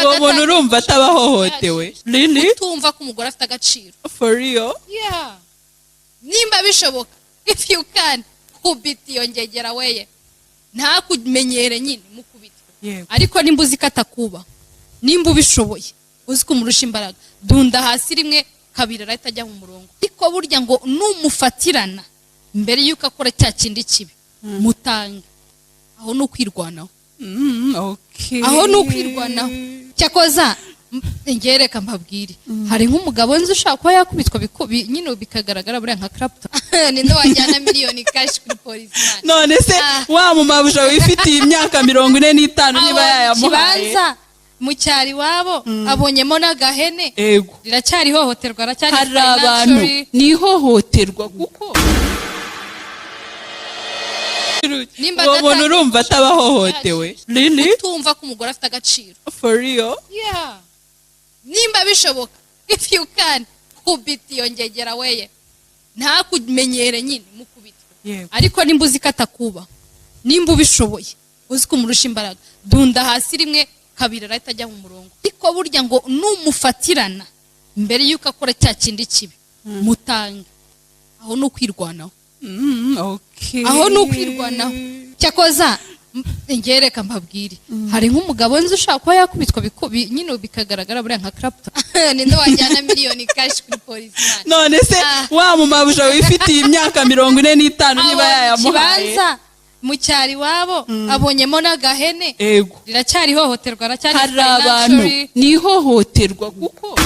uwo muntu urumva atabahohotewe really utumva ko umugore afite agaciro for real yeah nimba bishoboka if you can kubiti yongegera weye nta kumenyere nyine mukubitwe ariko nimba uzi katakuba nimba ubishoboye uzi ko umurusha imbaraga dunda hasi rimwe kabiri arahita ajya mu murongo ariko burya ngo numufatirana mbere yuko akora cya kindi kibi mutanga aho no kwirwanaho okay aho no kwirwanaho cyakoza ngereka mbabwire hari nk'umugabo nzi ushaka kuba yakubitwa nyine bikagaragara buriya nka Clapton ninde wajyana miliyoni cash kuri polisi none se wa mumabusha wifitiye imyaka 45 niba yayamuhaye kibanza mu cyari wabo abonyemo n'agahene riracyari hohoterwa racyari hari abantu ni hohoterwa kuko uwo muntu urumva atabahohotewe really utumva ko umugore afite agaciro for real yeah nimba bishoboka if you can kubiti yongegera weye nta kumenyere nyine mukubitwe ariko nimba uzi katakuba nimba ubishoboye uzi ko umurusha imbaraga dunda hasi rimwe kabiri arahita ajya mu murongo ariko burya ngo numufatirana mbere yuko akora cya kindi kibi mutanga aho no kwirwanaho okay aho no kwirwanaho cyakoza ngereka mbabwire hari nk'umugabo nzi ushaka kuba yakubitwa nyine bikagaragara buriya nka Clapton ninde wajyana miliyoni cash kuri polisi none se wa mumabusha wifitiye imyaka 45 niba yayamuhaye kibanza mu cyari wabo abonyemo n'agahene riracyari hohoterwa racyari hari abantu ni hohoterwa kuko